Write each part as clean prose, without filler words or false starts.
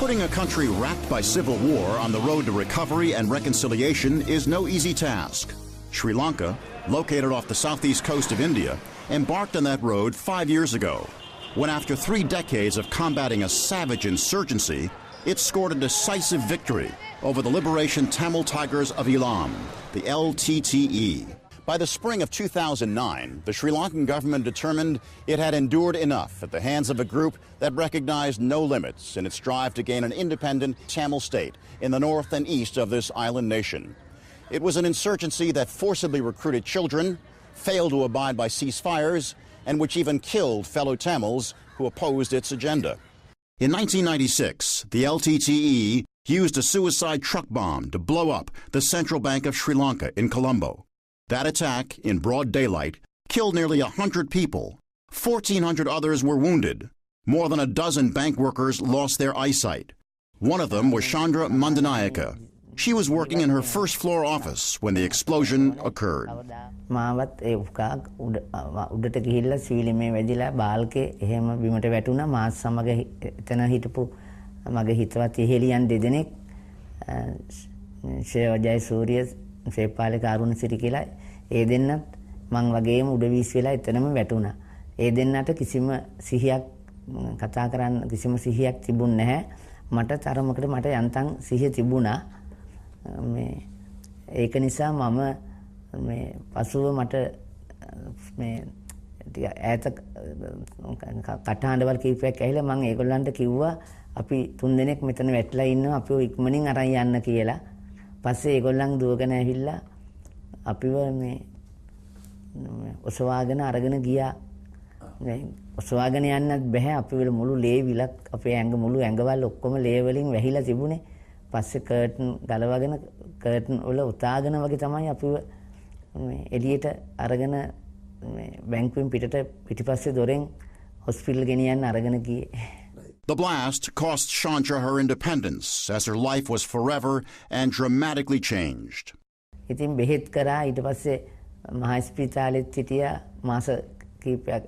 Putting a country racked by civil war on the road to recovery and reconciliation is no easy task. Sri Lanka, located off the southeast coast of India, embarked on that road 5 years ago, when after 3 decades of combating a savage insurgency, it scored a decisive victory over the Liberation Tamil Tigers of Elam, the LTTE. By the spring of 2009, the Sri Lankan government determined it had endured enough at the hands of a group that recognized no limits in its drive to gain an independent Tamil state in the north and east of this island nation. It was an insurgency that forcibly recruited children, failed to abide by ceasefires, and which even killed fellow Tamils who opposed its agenda. In 1996, the LTTE used a suicide truck bomb to blow up the Central Bank of Sri Lanka in Colombo. That attack, in broad daylight, killed nearly 100 people. 1,400 others were wounded. More than a dozen bank workers lost their eyesight. One of them was Chandra Mandanayaka. She was working in her first floor office when the explosion occurred. මාවත් ඒ උඩට ගිහිල්ලා සීලිමේ වැදිලා බාල්කේ එහෙම බිමට වැටුණා මාත් සමග එතන හිටපු මගේ හිතවත් ඉහෙලියන් දෙදෙනෙක් ශේවජය සූර්ය ශේපාලේ කාරුණ සිරි කියලා ඒ දෙන්නත් මං වගේම උඩ වීසි වෙලා එතනම වැටුණා. ඒ දෙන්නට කිසිම සිහියක් කතා කරන්න කිසිම සිහියක් තිබුණ නැහැ. මට තරමකට මට යන්තම් සිහිය තිබුණා. මේ ඒක නිසා මම මේ පසුව මට මේ ඈත කටහඬවල් කීපයක් ඇහිලා මම ඒගොල්ලන්ට කිව්වා අපි 3 දෙනෙක් මෙතන වැටලා ඉන්නවා අපිව ඉක්මනින් අරන් යන්න කියලා. පස්සේ ඒගොල්ලන් දුවගෙන ඇවිල්ලා අපිව මේ ඔසවාගෙන අරගෙන ගියා. මේ ඔසවාගෙන යන්නත් බෑ අපිව මුළු ලේ විලක් අපේ ඇඟ මුළු ඇඟවල් ඔක්කොම ලේ වලින් වැහිලා තිබුණේ. පස්සේ කර්ටන් ගලවගෙන කර්ටන් වල උතාගෙන වගේ තමයි අපිව එළියට අරගෙන බැංකුවෙන් පිටිපස්සේ දොරෙන් හොස්පිටල් ගෙනියන්න අරගෙන ගියේ. The blast cost Chandra her independence as her life was forever and dramatically changed. ඉතින් බෙහෙත් කරා ඊට පස්සේ මහා ස්පිතාලෙත් හිටියා මාස කිහිපයක්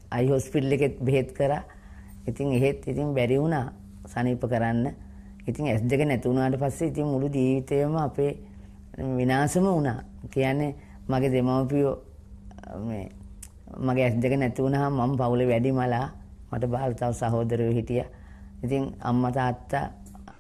අයි හොස්පිටල් එකෙත් බෙහෙත් කරා. ඉතින් එහෙත් ඉතින් බැරි වුණා සනීප කරන්න. ඉතින් S2 නැති වුණාට පස්සේ ඉතින් මුළු ජීවිතේම අපේ විනාශම වුණා. කියන්නේ මගේ දෙමව්පියෝ මගේ S2 නැති වුණාම මම පවුලේ වැඩිමලා මට බාල තව සහෝදරයෝ හිටියා. ඉතින් අම්මා තාත්තා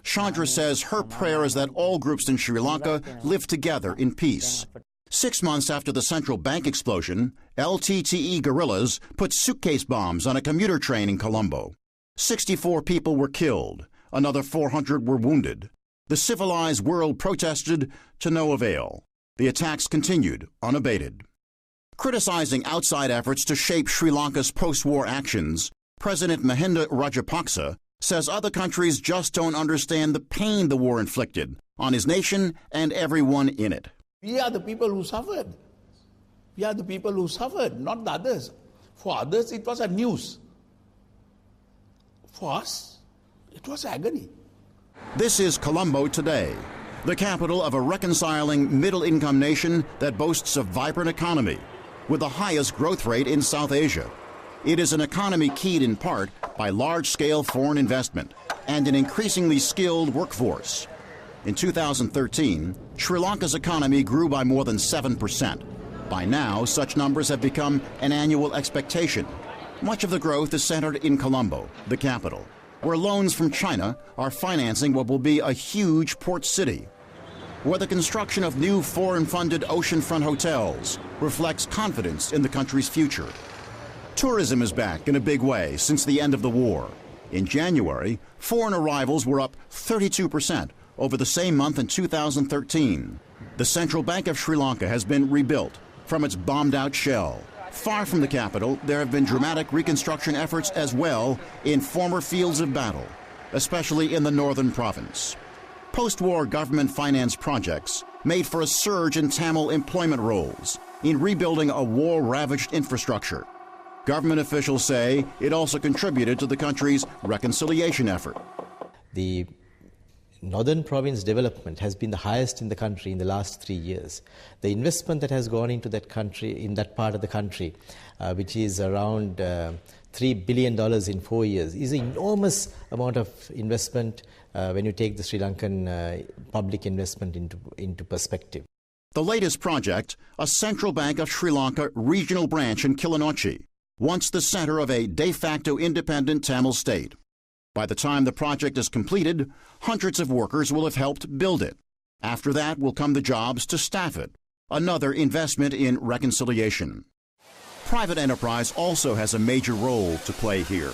Chandra says her prayer is that all groups in Sri Lanka live together in peace. 6 months after the central bank explosion, LTTE guerrillas put suitcase bombs on a commuter train in Colombo. 64 people were killed. Another 400 were wounded. The civilized world protested to no avail. The attacks continued unabated. Criticizing outside efforts to shape Sri Lanka's post-war actions, President Mahinda Rajapaksa says other countries just don't understand the pain the war inflicted on his nation and everyone in it. We are the people who suffered. We are the people who suffered, not the others. For others, it was a news. For us, it was agony. This is Colombo today, the capital of a reconciling middle-income nation that boasts a vibrant economy with the highest growth rate in South Asia. It is an economy keyed in part by large-scale foreign investment and an increasingly skilled workforce. In 2013, Sri Lanka's economy grew by more than 7%. By now, such numbers have become an annual expectation. Much of the growth is centered in Colombo, the capital, where loans from China are financing what will be a huge port city, where the construction of new foreign-funded oceanfront hotels reflects confidence in the country's future. Tourism is back in a big way since the end of the war. In January, foreign arrivals were up 32% over the same month in 2013. The Central Bank of Sri Lanka has been rebuilt from its bombed-out shell. Far from the capital, there have been dramatic reconstruction efforts as well in former fields of battle, especially in the northern province. Post-war government finance projects made for a surge in Tamil employment roles in rebuilding a war-ravaged infrastructure. Government officials say it also contributed to the country's reconciliation effort. The northern province development has been the highest in the country in the last 3 years. The investment that has gone into that country, in that part of the country, which is around $3 billion in 4 years is an enormous amount of investment when you take the Sri Lankan public investment into perspective. The latest project, a Central Bank of Sri Lanka regional branch in Kilinochchi, once the center of a de facto independent Tamil state. By the time the project is completed, hundreds of workers will have helped build it. After that will come the jobs to staff it, another investment in reconciliation. Private enterprise also has a major role to play here.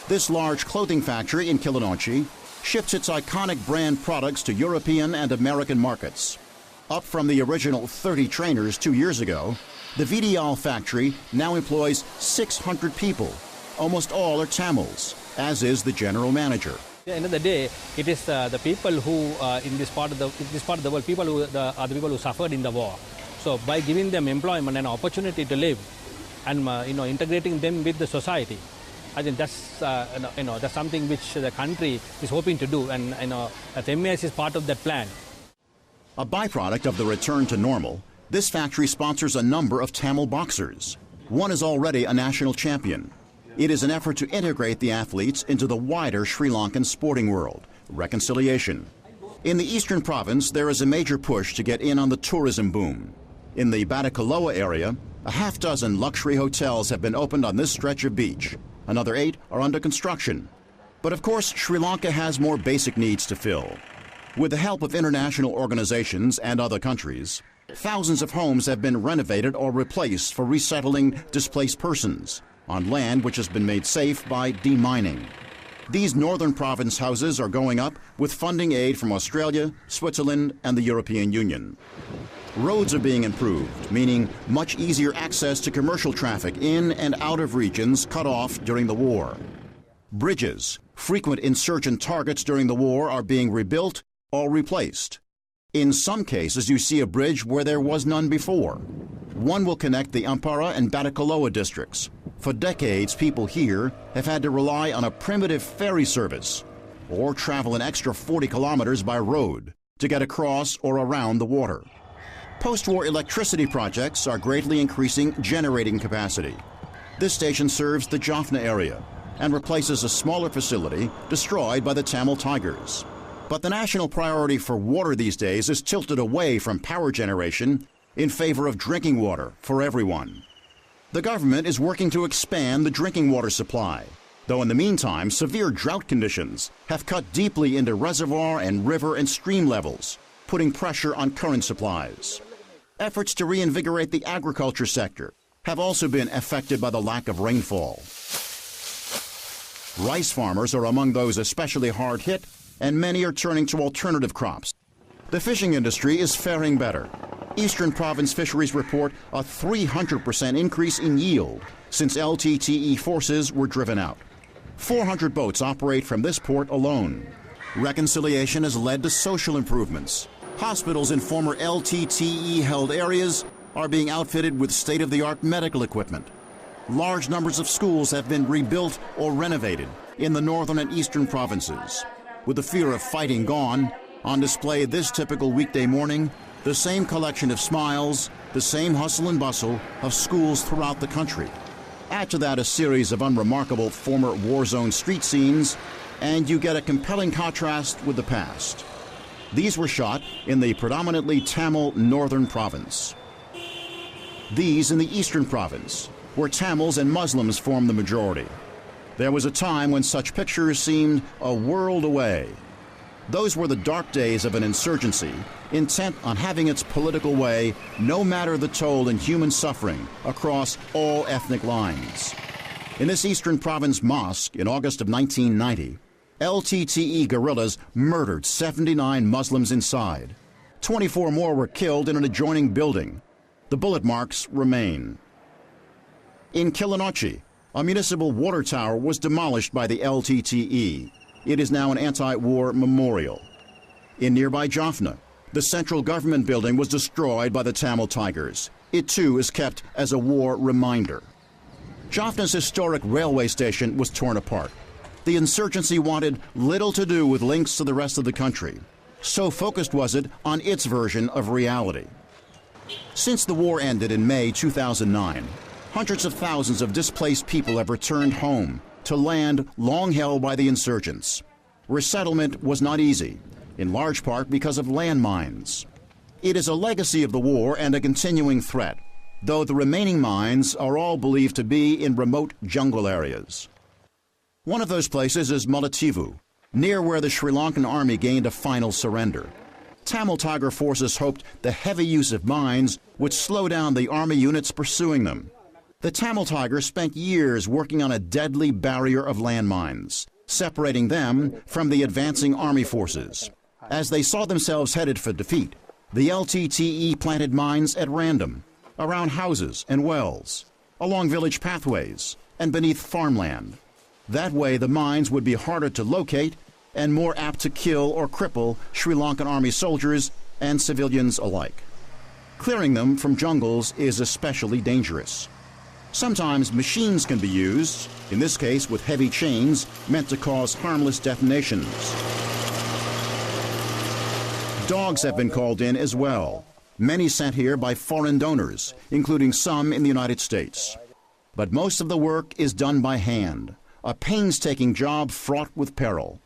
This large clothing factory in Kilinochchi ships its iconic brand products to European and American markets. Up from the original 30 trainers 2 years ago, the VDL factory now employs 600 people. Almost all are Tamils, as is the general manager. At the end of the day, it is the people who in this part of the world, people who are the people who suffered in the war. So by giving them employment and opportunity to live, and integrating them with the society, I think that's that's something which the country is hoping to do, and that MAS is part of that plan. A byproduct of the return to normal, this factory sponsors a number of Tamil boxers. One is already a national champion. It is an effort to integrate the athletes into the wider Sri Lankan sporting world, reconciliation. In the eastern province, there is a major push to get in on the tourism boom. In the Batticaloa area, a half-dozen luxury hotels have been opened on this stretch of beach. Another 8 are under construction. But of course, Sri Lanka has more basic needs to fill. With the help of international organizations and other countries, thousands of homes have been renovated or replaced for resettling displaced persons on land which has been made safe by demining. These northern province houses are going up with funding aid from Australia, Switzerland, and the European Union. Roads are being improved, meaning much easier access to commercial traffic in and out of regions cut off during the war. Bridges, frequent insurgent targets during the war, are being rebuilt or replaced. In some cases, you see a bridge where there was none before. One will connect the Ampara and Batticaloa districts. For decades, people here have had to rely on a primitive ferry service or travel an extra 40 kilometers by road to get across or around the water. Post-war electricity projects are greatly increasing generating capacity. This station serves the Jaffna area and replaces a smaller facility destroyed by the Tamil Tigers. But the national priority for water these days is tilted away from power generation in favor of drinking water for everyone. The government is working to expand the drinking water supply, though in the meantime, severe drought conditions have cut deeply into reservoir and river and stream levels, putting pressure on current supplies. Efforts to reinvigorate the agriculture sector have also been affected by the lack of rainfall. Rice farmers are among those especially hard hit, and many are turning to alternative crops. The fishing industry is faring better. Eastern Province fisheries report a 300% increase in yield since LTTE forces were driven out. 400 boats operate from this port alone. Reconciliation has led to social improvements. Hospitals in former LTTE-held areas are being outfitted with state-of-the-art medical equipment. Large numbers of schools have been rebuilt or renovated in the northern and eastern provinces. With the fear of fighting gone, on display this typical weekday morning, the same collection of smiles, the same hustle and bustle of schools throughout the country. Add to that a series of unremarkable former war zone street scenes, and you get a compelling contrast with the past. These were shot in the predominantly Tamil northern province. These in the eastern province, where Tamils and Muslims form the majority. There was a time when such pictures seemed a world away. Those were the dark days of an insurgency, intent on having its political way, no matter the toll in human suffering across all ethnic lines. In this eastern province mosque in August of 1990, LTTE guerrillas murdered 79 Muslims inside. 24 more were killed in an adjoining building. The bullet marks remain. In Kilinochchi, a municipal water tower was demolished by the LTTE. It is now an anti-war memorial. In nearby Jaffna, the central government building was destroyed by the Tamil Tigers. It too is kept as a war reminder. Jaffna's historic railway station was torn apart. The insurgency wanted little to do with links to the rest of the country. So focused was it on its version of reality. Since the war ended in May 2009, Hundreds of thousands of displaced people have returned home to land long held by the insurgents. Resettlement was not easy, in large part because of landmines. It is a legacy of the war and a continuing threat, though the remaining mines are all believed to be in remote jungle areas. One of those places is Mullaitivu, near where the Sri Lankan army gained a final surrender. Tamil Tiger forces hoped the heavy use of mines would slow down the army units pursuing them. The Tamil Tiger spent years working on a deadly barrier of landmines, separating them from the advancing army forces. As they saw themselves headed for defeat, the LTTE planted mines at random, around houses and wells, along village pathways, and beneath farmland. That way the mines would be harder to locate and more apt to kill or cripple Sri Lankan army soldiers and civilians alike. Clearing them from jungles is especially dangerous. Sometimes machines can be used, in this case with heavy chains meant to cause harmless detonations. Dogs have been called in as well, many sent here by foreign donors, including some in the United States. But most of the work is done by hand, a painstaking job fraught with peril.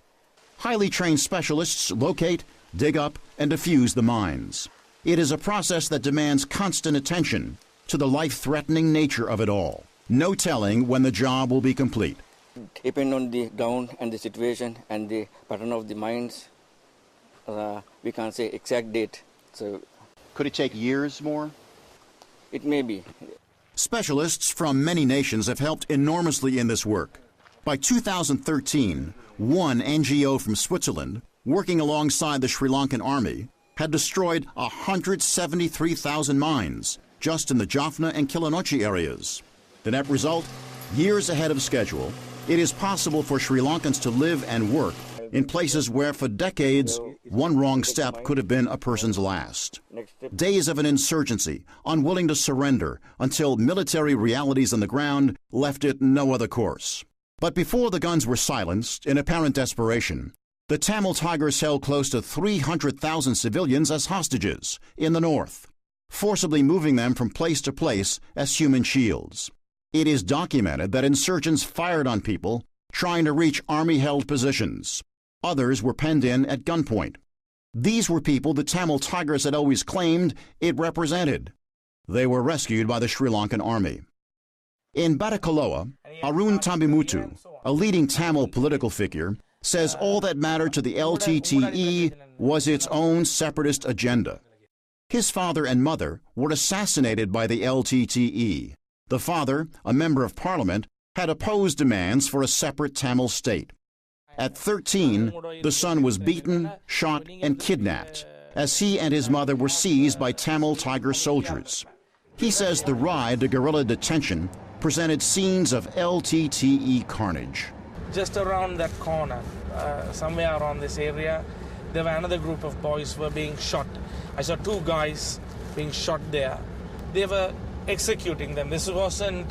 Highly trained specialists locate, dig up, and defuse the mines. It is a process that demands constant attention to the life-threatening nature of it all. No telling when the job will be complete. Depending on the ground and the situation and the pattern of the mines, we can't say exact date. So, could it take years more? It may be. Specialists from many nations have helped enormously in this work. By 2013, one NGO from Switzerland, working alongside the Sri Lankan army, had destroyed 173,000 mines just in the Jaffna and Kilinochchi areas. The net result, years ahead of schedule, it is possible for Sri Lankans to live and work in places where for decades one wrong step could have been a person's last. Days of an insurgency, unwilling to surrender until military realities on the ground left it no other course. But before the guns were silenced, in apparent desperation, the Tamil Tigers held close to 300,000 civilians as hostages in the north, forcibly moving them from place to place as human shields. It is documented that insurgents fired on people trying to reach army-held positions. Others were penned in at gunpoint. These were people the Tamil Tigers had always claimed it represented. They were rescued by the Sri Lankan army. In Batticaloa, Arun Tambimutu, a leading Tamil political figure, says all that mattered to the LTTE was its own separatist agenda. His father and mother were assassinated by the LTTE. The father, a member of parliament, had opposed demands for a separate Tamil state. At 13, the son was beaten, shot, and kidnapped as he and his mother were seized by Tamil Tiger soldiers. He says the ride to guerrilla detention presented scenes of LTTE carnage. Just around that corner, somewhere around this area, there were another group of boys who were being shot. I saw two guys being shot there. They were executing them. This wasn't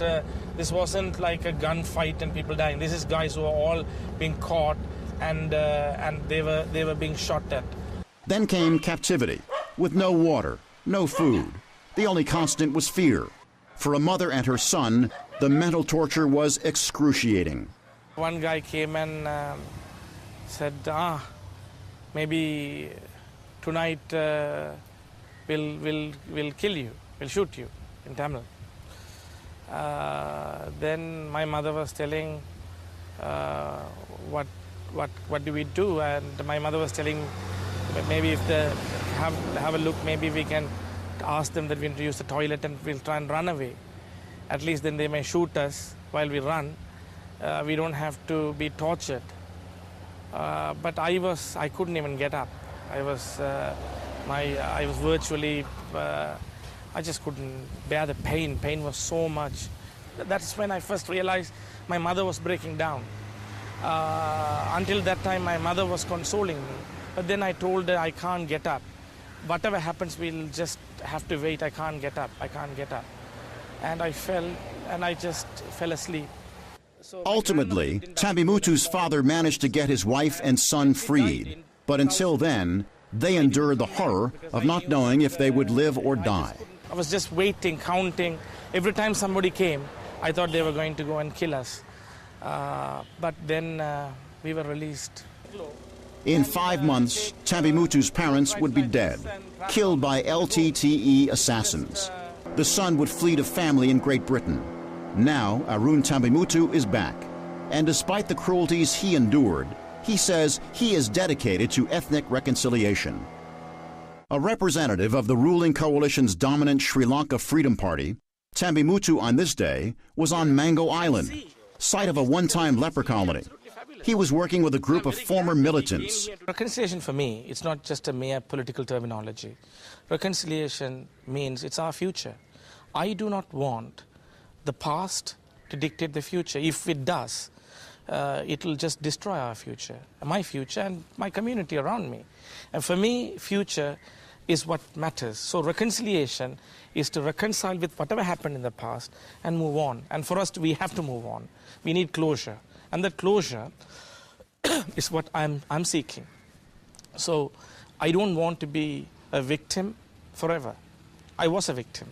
like a gunfight and people dying. This is guys who were all being caught and they were being shot at. Then came captivity, with no water, no food. The only constant was fear. For a mother and her son, the mental torture was excruciating. One guy came and said, maybe tonight we'll kill you, we'll shoot you in Tamil. Then my mother was telling, what do we do? And my mother was telling, maybe if they have a look, maybe we can ask them that we need to use the toilet and we'll try and run away. At least then they may shoot us while we run. We don't have to be tortured. But I couldn't even get up. I was virtually, I just couldn't bear the pain. Pain was so much. That's when I first realized my mother was breaking down. Until that time, my mother was consoling me. But then I told her I can't get up. Whatever happens, we'll just have to wait. I can't get up. I can't get up. And I fell, and I just fell asleep. Ultimately, Tambimutu's father managed to get his wife and son freed. But until then, they endured the horror of not knowing if they would live or die. I was just waiting, counting, Every time somebody came, I thought they were going to go and kill us. But then we were released. In 5 months, Tambimutu's parents would be dead, killed by LTTE assassins. The son would flee to family in Great Britain. Now, Arun Tambimutu is back. And despite the cruelties he endured, he says he is dedicated to ethnic reconciliation. A representative of the ruling coalition's dominant Sri Lanka Freedom Party, Tambimutu on this day was on Mango Island, site of a one-time leper colony. He was working with a group of former militants. Reconciliation for me, it's not just a mere political terminology. Reconciliation means it's our future. I do not want the past to dictate the future. If it does, it will just destroy our future, my future and my community around me. And for me, future is what matters. So reconciliation is to reconcile with whatever happened in the past and move on. And for us, we have to move on. We need closure. And that closure is what I'm seeking. So I don't want to be a victim forever. I was a victim.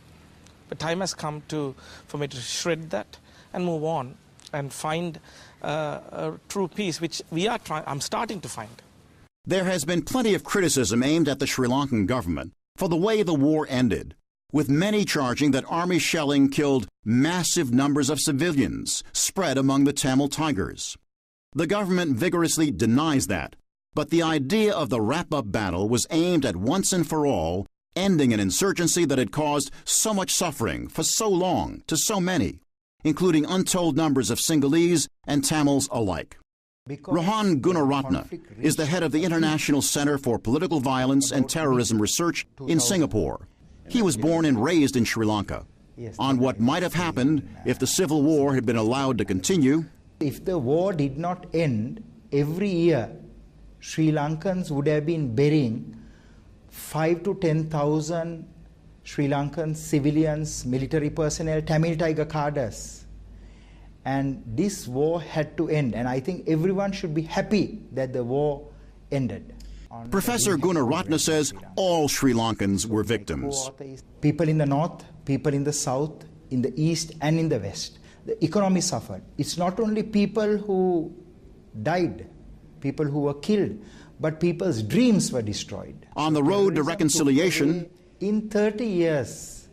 But time has come for me to shred that and move on and find a true peace, which I'm starting to find. There has been plenty of criticism aimed at the Sri Lankan government for the way the war ended, with many charging that army shelling killed massive numbers of civilians spread among the Tamil Tigers. The government vigorously denies that, but the idea of the wrap-up battle was aimed at once and for all ending an insurgency that had caused so much suffering for so long to so many, including untold numbers of Sinhalese and Tamils alike. Rohan Gunaratne is the head of the International Center for Political Violence and Terrorism Research in Singapore. He was born and raised in Sri Lanka. On what might have happened if the civil war had been allowed to continue. If the war did not end, every year Sri Lankans would have been burying 5,000 to 10,000 Sri Lankan civilians, military personnel, Tamil Tiger cadres. And this war had to end, and I think everyone should be happy that the war ended. Professor Gunaratne says all Sri Lankans were victims. People in the north, people in the south, in the east and in the west. The economy suffered. It's not only people who died, people who were killed, but people's dreams were destroyed. On the road to reconciliation, in 30 years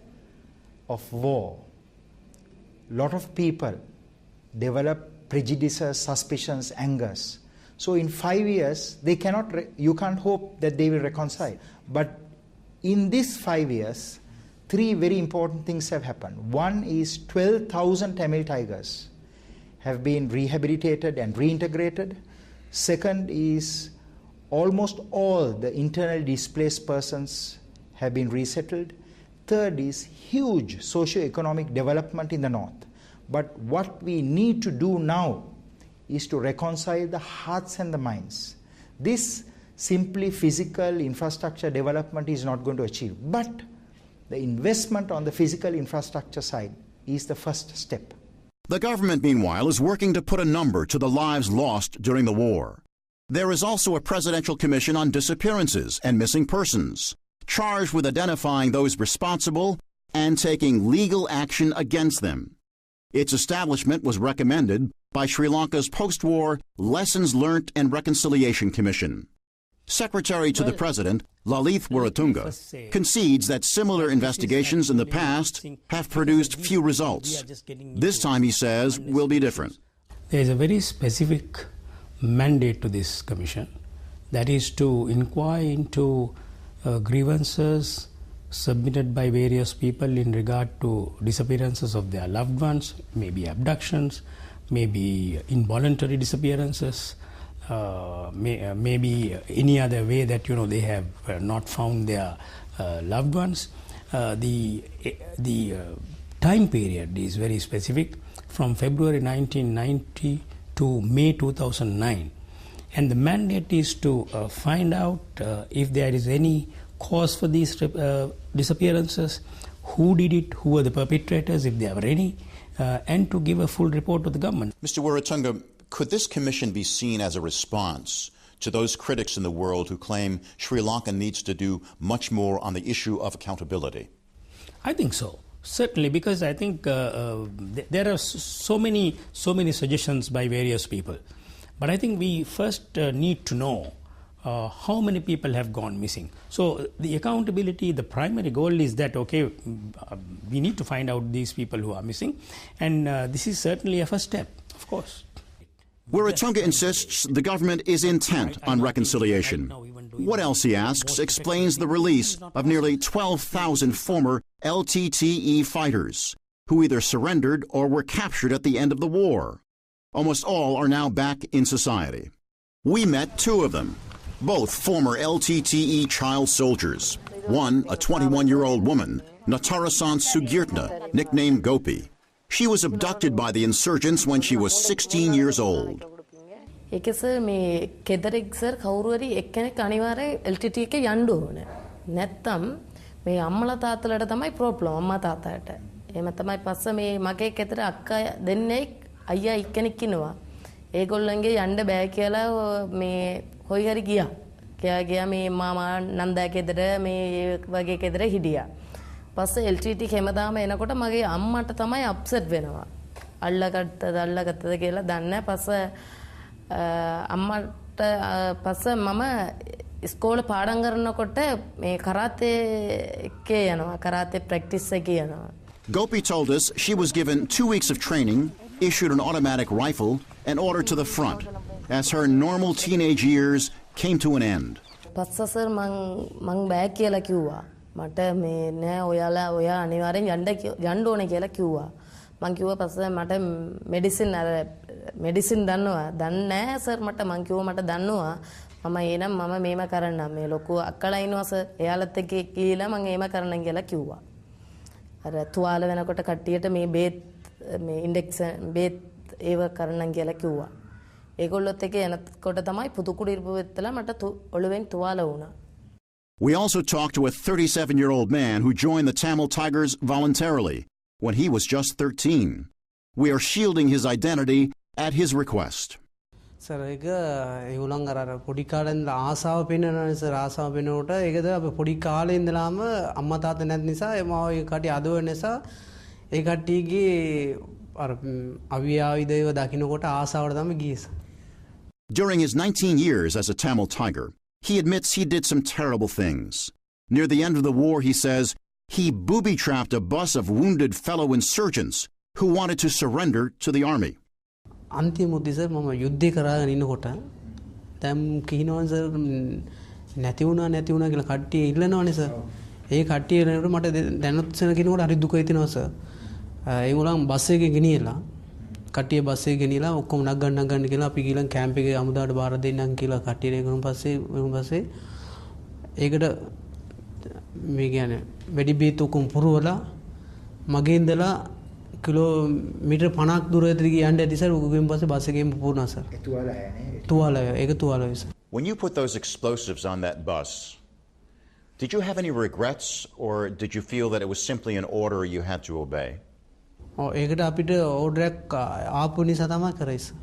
of war, a lot of people develop prejudices, suspicions, angers. So in 5 years, you can't hope that they will reconcile. But in these 5 years, 3 very important things have happened. One is 12,000 Tamil Tigers have been rehabilitated and reintegrated. Second is almost all the internally displaced persons have been resettled. Third is huge socio-economic development in the north. But what we need to do now is to reconcile the hearts and the minds. This simply physical infrastructure development is not going to achieve. But the investment on the physical infrastructure side is the first step. The government, meanwhile, is working to put a number to the lives lost during the war. There is also a presidential commission on disappearances and missing persons, charged with identifying those responsible and taking legal action against them. Its establishment was recommended by Sri Lanka's post-war Lessons Learnt and Reconciliation Commission. Secretary to the President, Lalith Waratunga, concedes that similar investigations in the past have produced few results. This time, he says, will be different. There is a very specific mandate to this commission, that is to inquire into grievances submitted by various people in regard to disappearances of their loved ones, maybe abductions, maybe involuntary disappearances, maybe any other way that they have not found their loved ones. The time period is very specific, from February 1990 to May 2009, and the mandate is to find out if there is any cause for these disappearances, who did it, who were the perpetrators, if there were any, and to give a full report to the government. Mr. Waratunga, could this commission be seen as a response to those critics in the world who claim Sri Lanka needs to do much more on the issue of accountability? I think so. Certainly, because I think there are so many suggestions by various people. But I think we first need to know how many people have gone missing. So the accountability, the primary goal is that, okay, we need to find out these people who are missing. And this is certainly a first step, of course. Waratunga insists the government is intent on reconciliation. What else, he asks, explains the release of nearly 12,000 former LTTE fighters who either surrendered or were captured at the end of the war. Almost all are now back in society. We met two of them, both former LTTE child soldiers. One, a 21-year-old woman, Natarasan Sugirtna, nicknamed Gopi. She was abducted by the insurgents when she was 16 years old. ඒක sir මේ කෙදරෙක් sir කවුරු හරි එක්කෙනෙක් අනිවාර්යෙන් LTT එකේ යන්න ඕනේ. නැත්තම් මේ අම්මලා තාත්තලාට තමයි ප්‍රොබ්ලම් අම්මා තාත්තලාට. එහෙම තමයි පස්සේ මේ මගේ ගෙදර අක්කා දෙන්නේ අයියා එක්කෙනෙක් ඉන්නවා. ඒගොල්ලන්ගේ යන්න බෑ කියලා මේ කොයි හරි ගියා. ගියා මේ මාමා නන්දා ගෙදර මේ වගේ ගෙදර හිටියා. පස්සේ LTT හැමදාම එනකොට මගේ අම්මට තමයි අප්සෙට් වෙනවා. අල්ලගත්තද කියලා දන්නේ. පස්සේ අම්මට පස්සේ මම ඉස්කෝලේ පාඩම් කරනකොට මේ කරාතේ එකේ යනවා. කරාතේ ප්‍රැක්ටිස් එකේ යනවා. Gopi told us she was given 2 weeks of training, issued an automatic rifle, and ordered to the front as her normal teenage years came to an end. පස්සේ සර් මං බෑ කියලා කිව්වා. මට මේ නෑ ඔයා අනිවාර්යෙන් යන්න ඕනේ කියලා කිව්වා. මං කිව්වා පස්සේ මට මෙඩිසින් දන්නවා. දන්නේ නෑ සර් මට මං කිව්වා මට දන්නවා. මම එනම් මම මේම කරන්නම්. මේ ලොකු අක්කලා ඉන්නවා සර්. එයාලත් එක්ක ගිහලා මං ඒම කරන්නම් කියලා කිව්වා. අර තුවාල වෙනකොට කට්ටියට මේ බේත් මේ ඉන්ජෙක්ෂන් බේත් ඒව කරන්නම් කියලා කිව්වා. ඒගොල්ලොත් එක්ක එනකොට තමයි පුදුකුඩු ඉරපු වෙත්තලා මට ඔළුවෙන් තුවාල වුණා. We also talked to a 37-year-old man who joined the Tamil Tigers voluntarily when he was just 13. We are shielding his identity at his request. Sir, ඒගොල්ලන් අර පොඩි කාලේ ඉඳලා ආසාව පෙන්නනනේ සර් ආසාව පෙන්නකොට ඒකද අපි පොඩි කාලේ ඉඳලාම අම්මා තාත්තා නැති නිසා එමාව ඒ කටි අදව නිසා ඒ කට්ටියගේ අර අවියාවිදේව දකින්නකොට ආසාවට තමයි ගියේ. During his 19 years as a Tamil Tiger, he admits he did some terrible things. Near the end of the war, he says, he booby-trapped a bus of wounded fellow insurgents who wanted to surrender to the army. අන්තිමදී sir මම යුද්ධය කරගෙන ඉන්නකොට දැන් කිහිනවන් sir නැති වුණා කියලා කට්ටිය ඉල්ලනවනේ සර්. ඒ කට්ටිය එනකොට මට දැනුත් සෙන කෙනෙකුට හරි දුක හිතෙනවා සර්. ඒගොල්ලන් බස් එකේ ගෙනියලා කට්ටිය බස් එකේ ගෙනියලා ඔක්කොම නගන්න කියලා අපි ගිහලා කැම්ප් එකේ අමුදාට බාර දෙන්නම් කියලා කට්ටිය ඒකම පස්සේ ඒකට මේ කියන්නේ වැඩි බීත් ඔක්කොම පුරවලා මගේ ඉඳලා කිලෝමීටර් 50ක් දුර ඇතුළත යන්න ඇති සර් උගගෙන් පස්සේ බස් එකේම පුරනවා සර්. තුවාලය sir. When you put those explosives on that bus, did you have any regrets or did you feel that it was simply an order you had to obey? ඒකට අපිට ඕඩරයක් ආපු නිසා තමයි කරේ sir.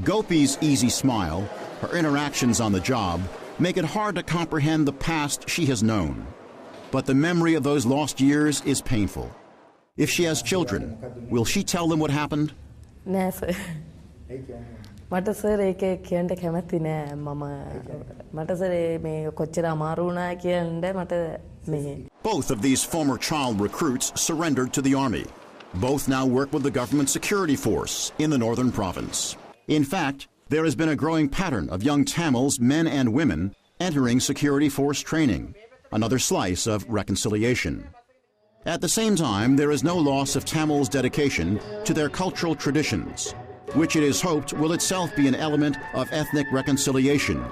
Gopi's easy smile, her interactions on the job, make it hard to comprehend the past she has known. But the memory of those lost years is painful. If she has children, will she tell them what happened? නෑ sir. මට sir ඒක කියන්න කැමති නෑ මම මට sir මේ කොච්චර අමාරු වුණා කියන්න මට මේ. Both of these former child recruits surrendered to the army. Both now work with the government security force in the northern province. In fact, there has been a growing pattern of young Tamils, men and women, entering security force training, another slice of reconciliation. At the same time, there is no loss of Tamils' dedication to their cultural traditions, which it is hoped will itself be an element of ethnic reconciliation,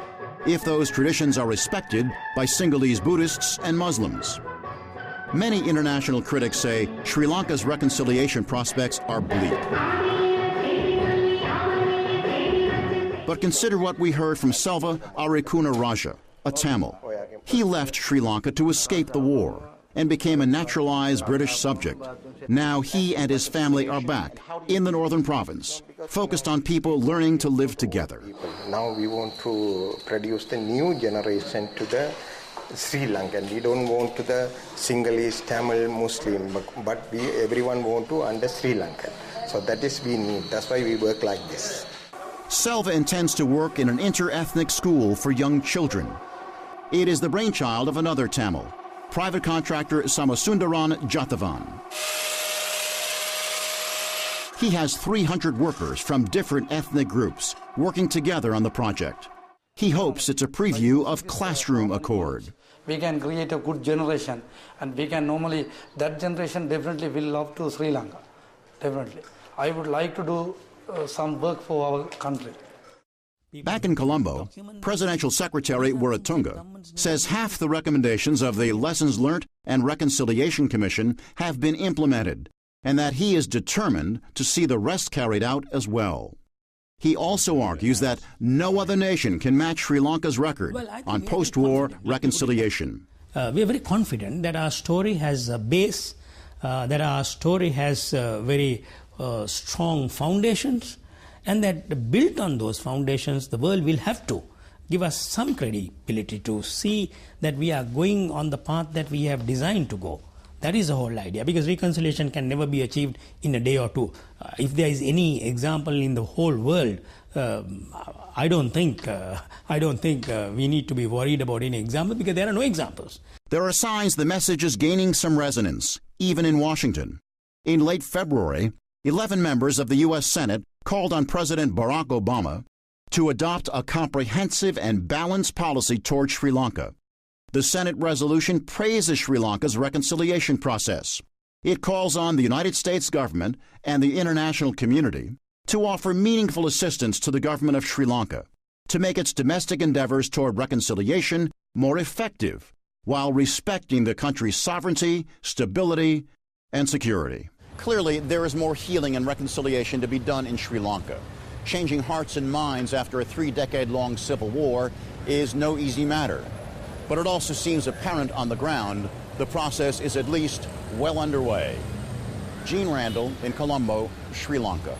if those traditions are respected by Sinhalese Buddhists and Muslims. Many international critics say Sri Lanka's reconciliation prospects are bleak. But consider what we heard from Selva Arikuna Raja, a Tamil. He left Sri Lanka to escape the war and became a naturalized British subject. Now he and his family are back in the northern province, focused on people learning to live together. Now we want to produce the new generation to the Sri Lankan. We don't want to the Sinhalese, Tamil, Muslim, but everyone want to under Sri Lankan. So that is we need. That's why we work like this. Selva intends to work in an inter-ethnic school for young children. It is the brainchild of another Tamil, private contractor Samasundaran Jathavan. He has 300 workers from different ethnic groups working together on the project. He hopes it's a preview of Classroom Accord. We can create a good generation, and we can normally, that generation definitely will love to Sri Lanka, definitely. I would like to do some work for our country. Back in Colombo, Presidential Secretary Waratunga says half the recommendations of the Lessons Learned and Reconciliation Commission have been implemented, and that he is determined to see the rest carried out as well. He also argues that no other nation can match Sri Lanka's record on post-war reconciliation. We are very confident that our story has a base, that our story has very strong foundations, and that built on those foundations, the world will have to give us some credibility to see that we are going on the path that we have designed to go. That is the whole idea, because reconciliation can never be achieved in a day or two. If there is any example in the whole world, I don't think we need to be worried about any example, because there are no examples. There are signs the message is gaining some resonance, even in Washington. In late February, 11 members of the U.S. Senate called on President Barack Obama to adopt a comprehensive and balanced policy toward Sri Lanka. The Senate resolution praises Sri Lanka's reconciliation process. It calls on the United States government and the international community to offer meaningful assistance to the government of Sri Lanka to make its domestic endeavors toward reconciliation more effective while respecting the country's sovereignty, stability, and security. Clearly, there is more healing and reconciliation to be done in Sri Lanka. Changing hearts and minds after a 3-decade-long civil war is no easy matter. But it also seems apparent on the ground the process is at least well underway. Gene Randall in Colombo, Sri Lanka.